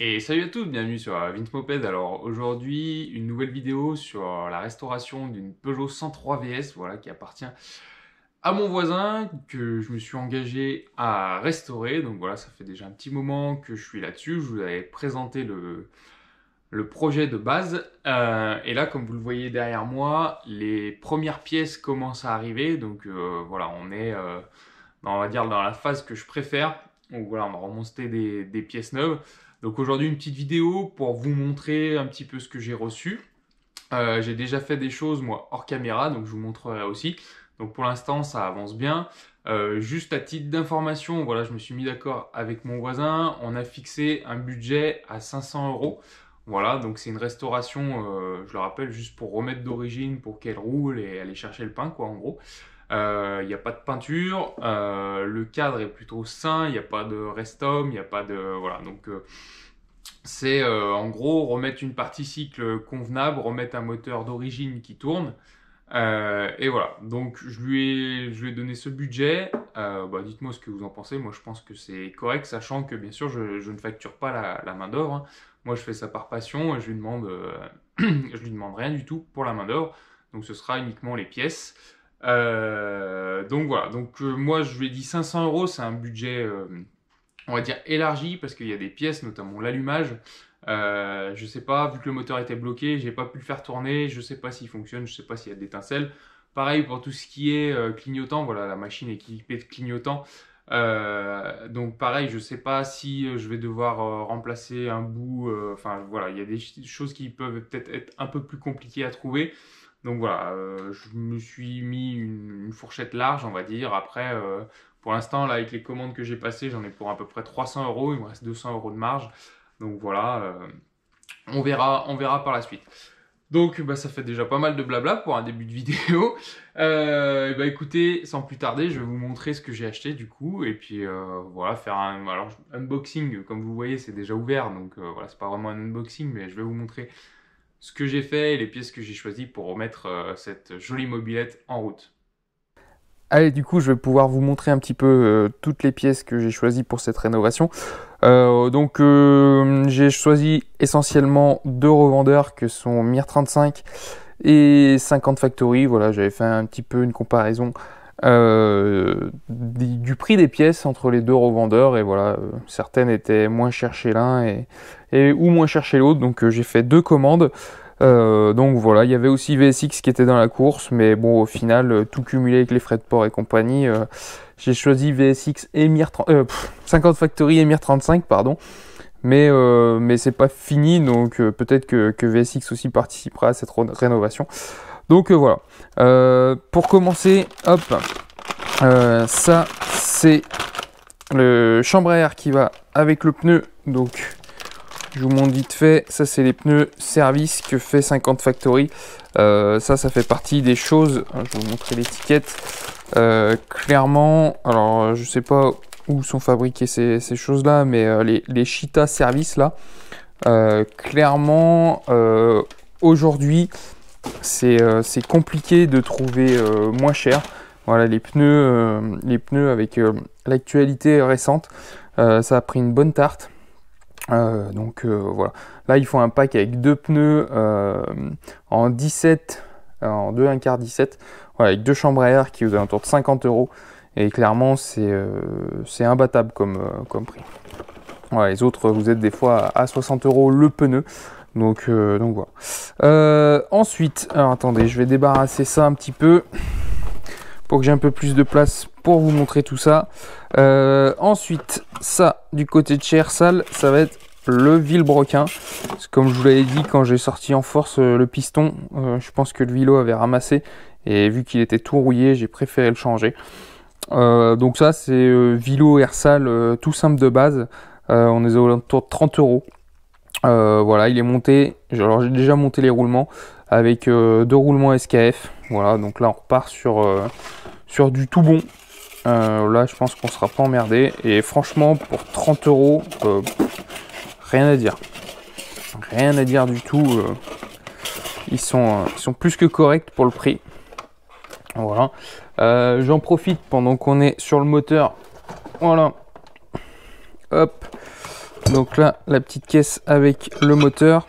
Et salut à tous, bienvenue sur Vince Moped. Alors aujourd'hui, une nouvelle vidéo sur la restauration d'une Peugeot 103 VS, voilà, qui appartient à mon voisin, que je me suis engagé à restaurer. Donc voilà, ça fait déjà un petit moment que je suis là-dessus. Je vous avais présenté le projet de base. Et là, comme vous le voyez derrière moi, les premières pièces commencent à arriver. Donc voilà, on est, on va dire, dans la phase que je préfère. Donc voilà, on va remonter des pièces neuves. Donc aujourd'hui, une petite vidéo pour vous montrer un petit peu ce que j'ai reçu. J'ai déjà fait des choses, moi, hors caméra, donc je vous montrerai aussi. Donc pour l'instant, ça avance bien. Juste à titre d'information, voilà, je me suis mis d'accord avec mon voisin. On a fixé un budget à 500 €. Voilà, donc c'est une restauration, je le rappelle, juste pour remettre d'origine, pour qu'elle roule et aller chercher le pain, quoi, en gros. Il n'y a pas de peinture, le cadre est plutôt sain, il n'y a pas de restom, il n'y a pas de... Voilà, donc c'est en gros remettre une partie cycle convenable, remettre un moteur d'origine qui tourne. Et voilà, donc je lui ai donné ce budget. Dites-moi ce que vous en pensez. Moi, je pense que c'est correct, sachant que bien sûr, je ne facture pas la main d'œuvre, hein. Moi, je fais ça par passion et je lui demande, je lui demande rien du tout pour la main d'œuvre. Donc, ce sera uniquement les pièces. Donc voilà, donc moi, je lui ai dit 500 €, c'est un budget, on va dire, élargi parce qu'il y a des pièces, notamment l'allumage. Je sais pas, vu que le moteur était bloqué, j'ai pas pu le faire tourner, je sais pas s'il fonctionne, je sais pas s'il y a d'étincelles. Pareil pour tout ce qui est clignotant, voilà, la machine est équipée de clignotants. Donc pareil, je sais pas si je vais devoir remplacer un bout, enfin voilà, il y a des choses qui peuvent peut-être être un peu plus compliquées à trouver. Donc voilà, je me suis mis une fourchette large, on va dire. Après, pour l'instant, là, avec les commandes que j'ai passées, j'en ai pour à peu près 300 €. Il me reste 200 € de marge. Donc voilà, on verra par la suite. Donc ça fait déjà pas mal de blabla pour un début de vidéo. Écoutez, sans plus tarder, je vais vous montrer ce que j'ai acheté du coup. Et puis voilà, faire un unboxing. Comme vous voyez, c'est déjà ouvert. Donc voilà, c'est pas vraiment un unboxing, mais je vais vous montrer ce que j'ai fait et les pièces que j'ai choisies pour remettre cette jolie mobilette en route. Allez, du coup, je vais pouvoir vous montrer un petit peu toutes les pièces que j'ai choisies pour cette rénovation. J'ai choisi essentiellement deux revendeurs que sont Mir35 et 50 Factory. Voilà, j'avais fait un petit peu une comparaison du prix des pièces entre les deux revendeurs. Et voilà, certaines étaient moins chères chez l'un ou moins chères chez l'autre. Donc j'ai fait deux commandes. Donc voilà, il y avait aussi VSX qui était dans la course, mais bon, au final, tout cumulé avec les frais de port et compagnie, j'ai choisi VSX et 50 Factory et Mir 35, pardon. Mais c'est pas fini, donc peut-être que VSX aussi participera à cette rénovation. Donc voilà. Pour commencer, hop, ça c'est le chambre à air qui va avec le pneu, donc je vous montre vite fait, ça c'est les pneus service que fait 50 Factory. Ça fait partie des choses, je vais vous montrer l'étiquette. Clairement, alors je sais pas où sont fabriquées ces choses-là, mais les Cheetah Service là, clairement, aujourd'hui, c'est compliqué de trouver moins cher. Voilà, les pneus avec l'actualité récente, ça a pris une bonne tarte. Voilà, là ils font un pack avec deux pneus en 17, en 2 1 quart 17, voilà, avec deux chambres à air qui vous alentour de 50 € et clairement c'est imbattable comme prix. Voilà, les autres vous êtes des fois à 60 € le pneu, donc voilà. Ensuite, alors attendez, je vais débarrasser ça un petit peu pour que j'ai un peu plus de place pour vous montrer tout ça. Ensuite, ça, du côté de chez Ersal, ça va être le Villebrequin. Comme je vous l'avais dit, quand j'ai sorti en force le piston, je pense que le Vilo avait ramassé. Et vu qu'il était tout rouillé, j'ai préféré le changer. Donc ça, c'est Vilo Ersal, tout simple de base. On est aux alentours de 30 €. Voilà, il est monté. Alors j'ai déjà monté les roulements avec deux roulements SKF. Voilà, donc là on repart sur du tout bon. Là je pense qu'on sera pas emmerdé. Et franchement pour 30 €, rien à dire. Rien à dire du tout. Ils sont plus que corrects pour le prix. Voilà. J'en profite pendant qu'on est sur le moteur. Voilà. Hop. Donc là, la petite caisse avec le moteur.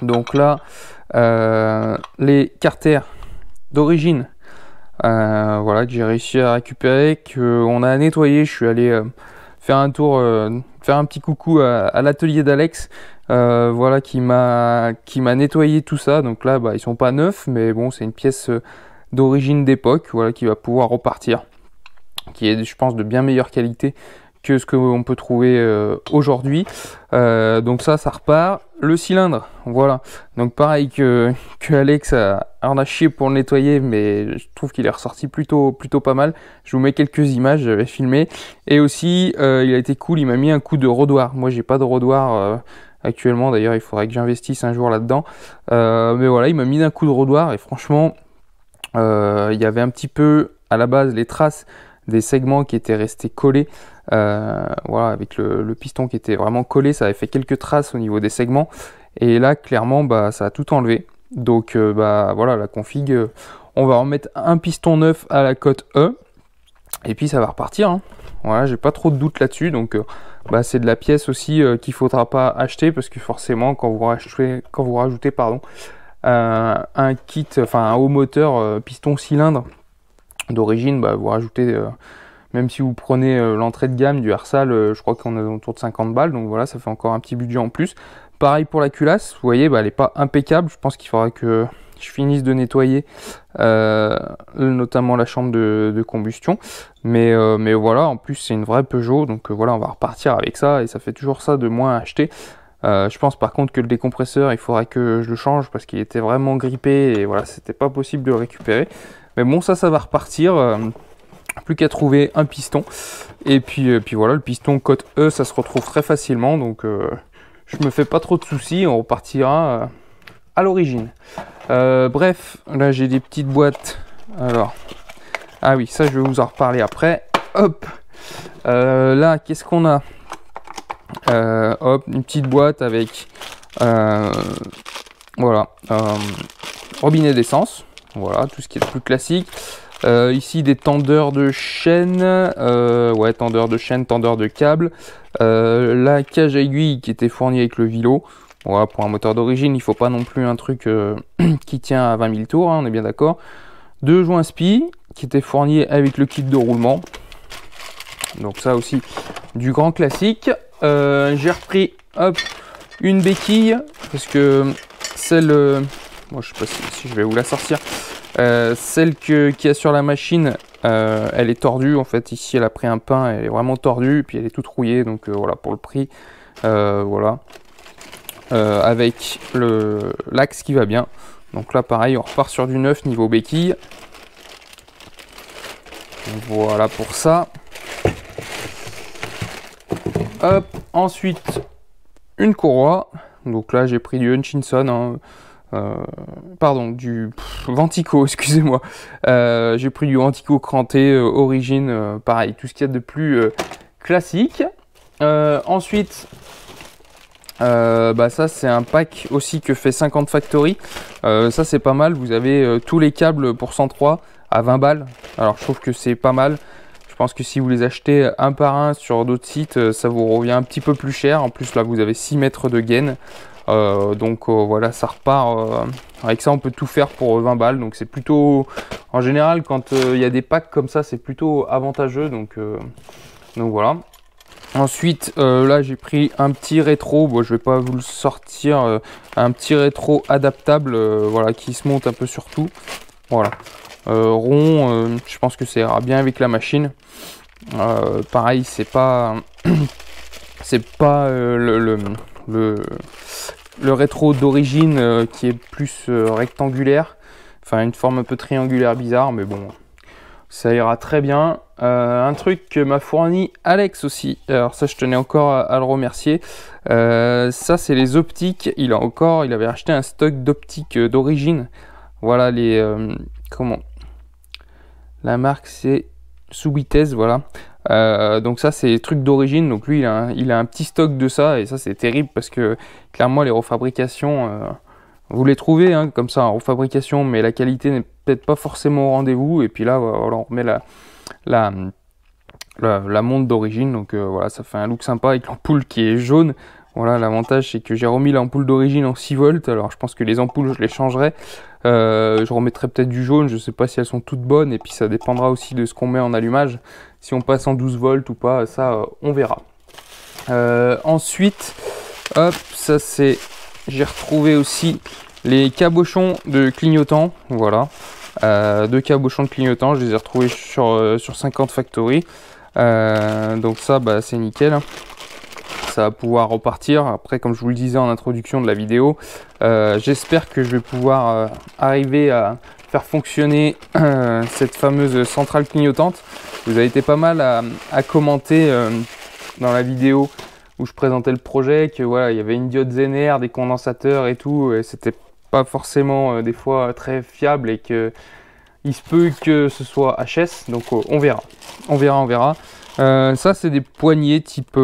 Donc là, les carters d'origine, voilà, que j'ai réussi à récupérer, qu'on a nettoyé. Je suis allé faire un tour, faire un petit coucou à l'atelier d'Alex, voilà, qui m'a nettoyé tout ça. Donc là, bah, ils sont pas neufs, mais bon, c'est une pièce d'origine d'époque, voilà, qui va pouvoir repartir, qui est, je pense, de bien meilleure qualité que ce qu'on peut trouver aujourd'hui. Donc ça repart. Le cylindre, voilà. Donc pareil que Alex en a chié pour le nettoyer, mais je trouve qu'il est ressorti plutôt pas mal. Je vous mets quelques images, j'avais filmé. Et aussi, il a été cool, il m'a mis un coup de rodoir. Moi, j'ai pas de rodoir actuellement. D'ailleurs, il faudrait que j'investisse un jour là-dedans. Mais voilà, il m'a mis un coup de rodoir et franchement, il y avait un petit peu à la base les traces des segments qui étaient restés collés, voilà, avec le piston qui était vraiment collé. Ça avait fait quelques traces au niveau des segments, et là clairement, bah, ça a tout enlevé. Donc bah voilà, la config, on va remettre un piston neuf à la cote E, et puis ça va repartir, hein. Voilà, j'ai pas trop de doute là-dessus. Donc bah, c'est de la pièce aussi qu'il faudra pas acheter, parce que forcément quand vous rajoutez pardon, un kit, enfin un haut moteur piston cylindre d'origine, bah, vous rajoutez, même si vous prenez l'entrée de gamme du Hersal, je crois qu'on est autour de 50 balles, donc voilà, ça fait encore un petit budget en plus. Pareil pour la culasse, vous voyez, bah, elle n'est pas impeccable. Je pense qu'il faudra que je finisse de nettoyer notamment la chambre de combustion, mais voilà, en plus c'est une vraie Peugeot, donc voilà, on va repartir avec ça, et ça fait toujours ça de moins à acheter. Je pense par contre que le décompresseur, il faudrait que je le change, parce qu'il était vraiment grippé, et voilà, c'était pas possible de le récupérer. Mais bon, ça va repartir. Plus qu'à trouver un piston. Et puis voilà, le piston cote E, ça se retrouve très facilement. Donc je me fais pas trop de soucis. On repartira à l'origine. Bref, là j'ai des petites boîtes. Alors, ah oui, ça je vais vous en reparler après. Hop. Là, qu'est-ce qu'on a? Hop, une petite boîte avec voilà, robinet d'essence. Voilà, tout ce qui est le plus classique. Ici, des tendeurs de chaîne, ouais, tendeurs de chaîne, tendeurs de câble. La cage à aiguille qui était fournie avec le Vilo. Voilà, pour un moteur d'origine, il ne faut pas non plus un truc qui tient à 20 000 tours, hein, on est bien d'accord. Deux joints SPI qui étaient fournis avec le kit de roulement. Donc ça aussi, du grand classique. J'ai repris, hop, une béquille, parce que celle... bon, je sais pas si je vais vous la sortir. Celle qu'il y a sur la machine, elle est tordue. En fait, ici, elle a pris un pain, elle est vraiment tordue, et puis elle est toute rouillée. Donc voilà, pour le prix, voilà. Avec l'axe qui va bien. Donc là, pareil, on repart sur du neuf niveau béquille. Voilà pour ça. Hop, ensuite, une courroie. Donc là, j'ai pris du Hutchinson, hein. Pardon, du Ventico, excusez-moi. J'ai pris du Ventico cranté, origine, pareil, tout ce qu'il y a de plus classique. Ensuite, bah ça c'est un pack aussi que fait 50 Factory. Ça c'est pas mal, vous avez tous les câbles pour 103 à 20 balles. Alors je trouve que c'est pas mal. Je pense que si vous les achetez un par un sur d'autres sites, ça vous revient un petit peu plus cher. En plus là vous avez 6 mètres de gaine. Donc voilà, ça repart. Avec ça on peut tout faire pour 20 balles. Donc c'est plutôt, en général quand il y a des packs comme ça, c'est plutôt avantageux. Donc voilà. Ensuite là j'ai pris un petit rétro. Bon, je vais pas vous le sortir. Un petit rétro adaptable, voilà, qui se monte un peu sur tout. Voilà. Rond, je pense que ça ira bien avec la machine. Pareil, c'est pas le rétro d'origine qui est plus rectangulaire, enfin une forme un peu triangulaire bizarre, mais bon, ça ira très bien. Un truc que m'a fourni Alex aussi, alors ça je tenais encore à le remercier, ça c'est les optiques. Il avait acheté un stock d'optiques d'origine. Voilà les comment, la marque c'est Subites, voilà. Donc ça c'est des trucs d'origine, donc lui il a un petit stock de ça, et ça c'est terrible parce que clairement les refabrications, vous les trouvez hein, comme ça en refabrication, mais la qualité n'est peut-être pas forcément au rendez-vous. Et puis là voilà, on remet la montre d'origine. Donc voilà, ça fait un look sympa avec l'ampoule qui est jaune. Voilà, l'avantage c'est que j'ai remis l'ampoule d'origine en 6 volts. Alors je pense que les ampoules je les changerai. Je remettrai peut-être du jaune, je sais pas si elles sont toutes bonnes. Et puis ça dépendra aussi de ce qu'on met en allumage. Si on passe en 12 volts ou pas, ça on verra. Ensuite, hop, ça c'est... J'ai retrouvé aussi les cabochons de clignotants. Voilà, 2 cabochons de clignotants. Je les ai retrouvés sur 50 Factory. Donc ça, bah, c'est nickel. Ça va pouvoir repartir. Après, comme je vous le disais en introduction de la vidéo, j'espère que je vais pouvoir arriver à faire fonctionner cette fameuse centrale clignotante. Vous avez été pas mal à commenter dans la vidéo où je présentais le projet, que voilà, il y avait une diode Zener, des condensateurs et tout, et c'était pas forcément des fois très fiable, et que il se peut que ce soit HS, donc on verra. On verra. Ça c'est des poignées type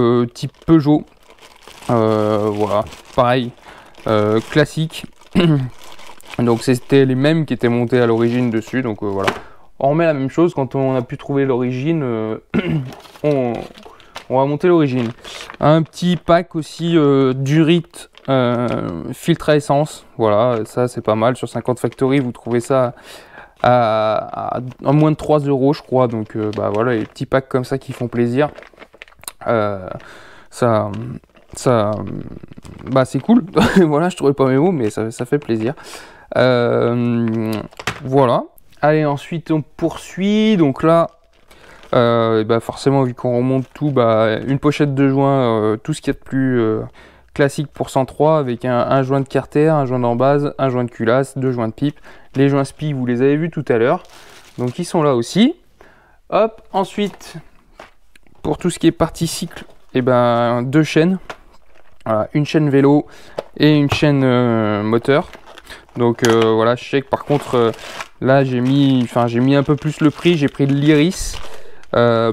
Peugeot. Voilà, pareil, classique. Donc c'était les mêmes qui étaient montés à l'origine dessus, donc voilà. On remet la même chose quand on a pu trouver l'origine. On va monter l'origine. Un petit pack aussi Durit filtre à essence. Voilà, ça c'est pas mal. Sur 50 Factory, vous trouvez ça à moins de 3 €, je crois. Donc bah voilà, les petits packs comme ça qui font plaisir. Ça bah c'est cool. Voilà, je trouvais pas mes mots, mais ça fait plaisir. Voilà. Allez, ensuite on poursuit. Donc là, bah forcément, vu qu'on remonte tout, bah, une pochette de joints, tout ce qu'il y a de plus classique pour 103, avec un joint de carter, un joint d'embase, un joint de culasse, 2 joints de pipe. Les joints SPI, vous les avez vus tout à l'heure, donc ils sont là aussi. Hop, ensuite, pour tout ce qui est partie cycle, et ben 2 chaînes. Voilà, une chaîne vélo et une chaîne moteur. Donc voilà, je sais que par contre là j'ai mis un peu plus le prix, j'ai pris de l'Iris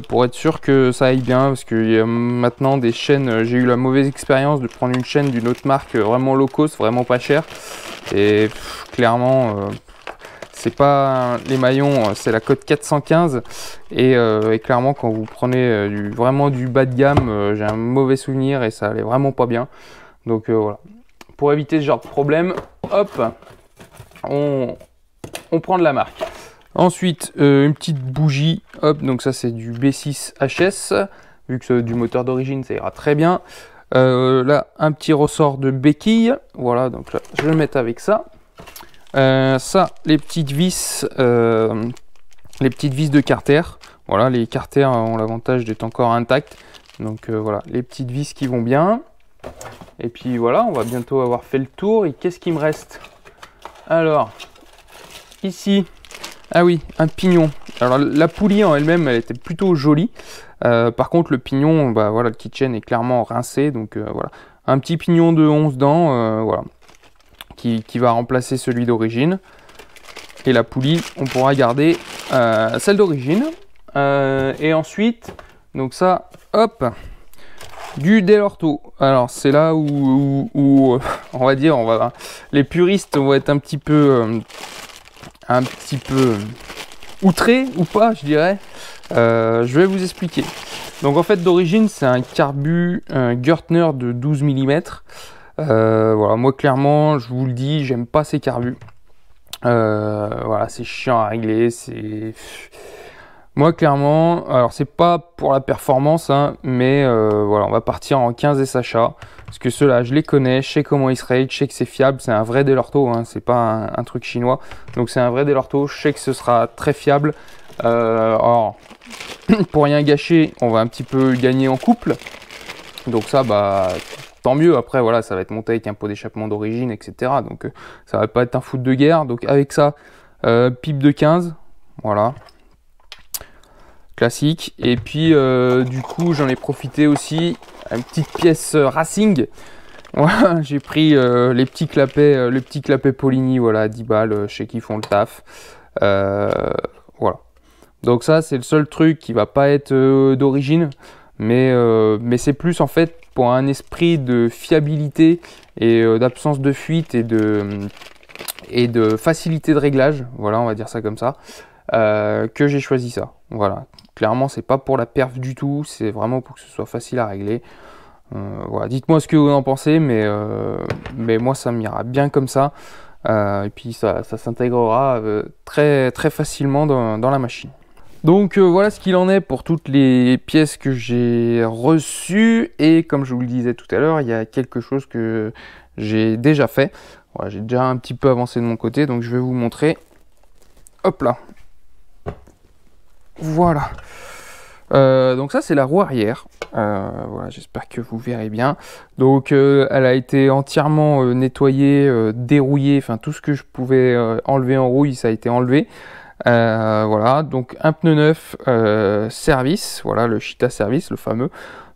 pour être sûr que ça aille bien, parce qu'il y a maintenant des chaînes, j'ai eu la mauvaise expérience de prendre une chaîne d'une autre marque vraiment low cost, vraiment pas chère, et clairement c'est pas les maillons, c'est la code 415, et clairement quand vous prenez vraiment du bas de gamme, j'ai un mauvais souvenir et ça allait vraiment pas bien. Donc voilà, pour éviter ce genre de problème, hop, on prend de la marque. Ensuite, une petite bougie, hop, donc ça c'est du B6 HS, vu que c'est du moteur d'origine, ça ira très bien. Là, un petit ressort de béquille, voilà, donc là, je vais le mettre avec ça. Ça, les petites vis de carter, voilà, les carters ont l'avantage d'être encore intacts, donc voilà, les petites vis qui vont bien. Et puis voilà, on va bientôt avoir fait le tour. Et qu'est-ce qui me reste? Alors, ici, ah oui, un pignon. Alors la poulie en elle-même, elle était plutôt jolie. Par contre, le pignon, bah voilà, le keychain est clairement rincé. Donc voilà, un petit pignon de 11 dents, voilà, qui va remplacer celui d'origine. Et la poulie, on pourra garder celle d'origine. Et ensuite, donc ça, hop, du Dell'Orto. Alors c'est là où on va dire, les puristes vont être un petit peu outrés ou pas, je dirais. Je vais vous expliquer. Donc en fait, d'origine, c'est un carbu Gertner de 12 mm. Voilà, moi clairement, je vous le dis, j'aime pas ces carbus. Voilà, c'est chiant à régler, c'est... Moi clairement, alors c'est pas pour la performance, hein, mais voilà, on va partir en 15 SHA, parce que ceux-là, je les connais, je sais comment ils se règlent, je sais que c'est fiable, c'est un vrai Dell'Orto, hein, c'est pas un truc chinois, donc c'est un vrai Dell'Orto, je sais que ce sera très fiable. Alors, pour rien gâcher, on va un petit peu gagner en couple, donc ça, bah... tant mieux. Après voilà, ça va être monté avec un pot d'échappement d'origine, etc. Donc ça va pas être un foot de guerre. Donc avec ça, pipe de 15, voilà, classique. Et puis du coup j'en ai profité aussi, une petite pièce racing. Voilà, j'ai pris les petits clapets Polini, voilà, 10 balles, chez qui font le taf. Voilà, donc ça c'est le seul truc qui va pas être d'origine, mais c'est plus en fait pour un esprit de fiabilité et d'absence de fuite et de facilité de réglage, voilà, on va dire ça comme ça. que j'ai choisi ça. Voilà, clairement c'est pas pour la perf du tout, c'est vraiment pour que ce soit facile à régler. Voilà, dites-moi ce que vous en pensez, mais moi ça m'ira bien comme ça. Et puis ça s'intégrera très, très facilement dans la machine. Donc voilà ce qu'il en est pour toutes les pièces que j'ai reçues. Et comme je vous le disais tout à l'heure, il y a quelque chose que j'ai déjà fait. Voilà, j'ai déjà un petit peu avancé de mon côté, donc je vais vous montrer. Hop là. Voilà. Donc ça c'est la roue arrière. Voilà, j'espère que vous verrez bien. Donc elle a été entièrement nettoyée, dérouillée, enfin tout ce que je pouvais enlever en rouille, ça a été enlevé. Voilà, donc un pneu neuf service, voilà le Cheetah service, le fameux.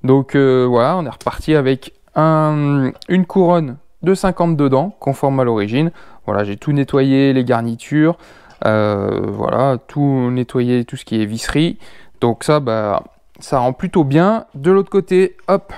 Donc voilà, on est reparti avec une couronne de 50 dedans, conforme à l'origine. Voilà, j'ai tout nettoyé, les garnitures, voilà, tout nettoyé, tout ce qui est visserie. Donc ça, bah, ça rend plutôt bien. De l'autre côté, hop,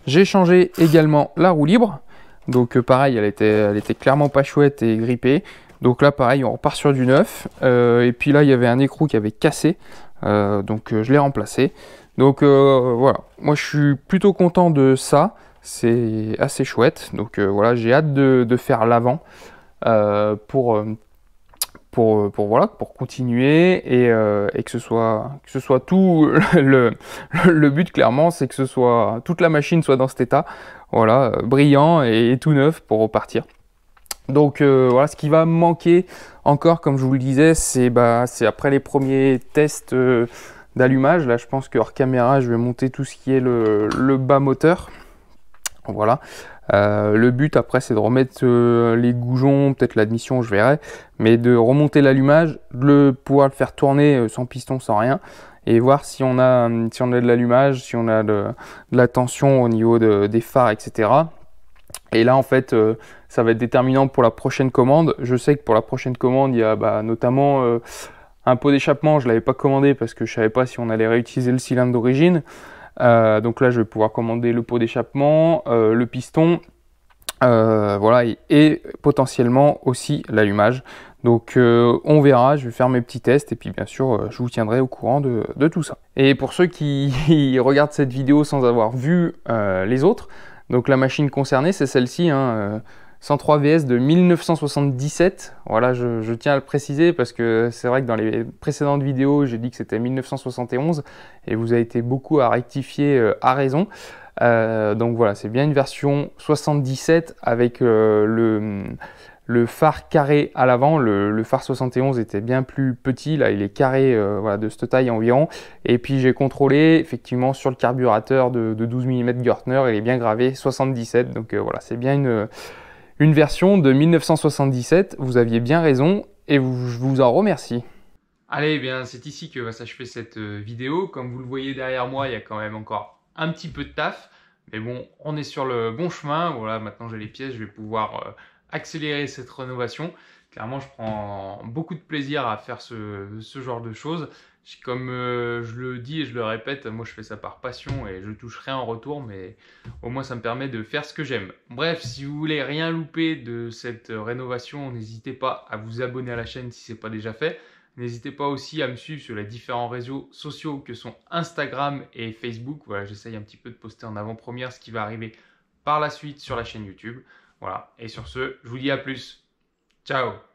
j'ai changé également la roue libre. Donc pareil, elle était clairement pas chouette et grippée. Donc là, pareil, on repart sur du neuf. Et puis là, il y avait un écrou qui avait cassé. Donc je l'ai remplacé. Donc voilà, moi je suis plutôt content de ça. C'est assez chouette. Donc voilà, j'ai hâte de faire l'avant voilà, pour continuer et que ce soit tout le but clairement, c'est que toute la machine soit dans cet état, voilà, brillant et tout neuf pour repartir. Donc voilà, ce qui va me manquer encore, comme je vous le disais, c'est après les premiers tests d'allumage. Là, je pense que hors caméra, je vais monter tout ce qui est le bas moteur. Voilà. Le but après, c'est de remettre les goujons, peut-être l'admission, je verrai, mais de remonter l'allumage, pouvoir le faire tourner sans piston, sans rien, et voir si on a de l'allumage, si on a de la tension au niveau des phares, etc. Et là, en fait, ça va être déterminant pour la prochaine commande. Je sais que pour la prochaine commande, il y a notamment un pot d'échappement. Je ne l'avais pas commandé parce que je ne savais pas si on allait réutiliser le cylindre d'origine. Donc là, je vais pouvoir commander le pot d'échappement, le piston, voilà, et potentiellement aussi l'allumage. Donc on verra, je vais faire mes petits tests et puis bien sûr, je vous tiendrai au courant de tout ça. Et pour ceux qui regardent cette vidéo sans avoir vu les autres, donc la machine concernée, c'est celle-ci, hein, 103 VS de 1977. Voilà, je tiens à le préciser parce que c'est vrai que dans les précédentes vidéos, j'ai dit que c'était 1971 et vous avez été beaucoup à rectifier à raison. Donc voilà, c'est bien une version 77 avec le phare carré à l'avant. Le phare 71 était bien plus petit, là il est carré, voilà, de cette taille environ. Et puis j'ai contrôlé effectivement sur le carburateur de 12 mm Görtner, il est bien gravé 77. Donc voilà, c'est bien une version de 1977. Vous aviez bien raison et je vous en remercie. Allez, eh bien c'est ici que va s'achever cette vidéo. Comme vous le voyez derrière moi, il y a quand même encore un petit peu de taf. Mais bon, on est sur le bon chemin. Voilà, maintenant j'ai les pièces, je vais pouvoir accélérer cette rénovation. Clairement, je prends beaucoup de plaisir à faire ce genre de choses. Comme je le dis et je le répète, moi je fais ça par passion et je touche rien en retour, mais au moins ça me permet de faire ce que j'aime. Bref, si vous voulez rien louper de cette rénovation, n'hésitez pas à vous abonner à la chaîne si ce n'est pas déjà fait. N'hésitez pas aussi à me suivre sur les différents réseaux sociaux que sont Instagram et Facebook. Voilà, j'essaye un petit peu de poster en avant-première ce qui va arriver par la suite sur la chaîne YouTube. Voilà, et sur ce, je vous dis à plus. Ciao!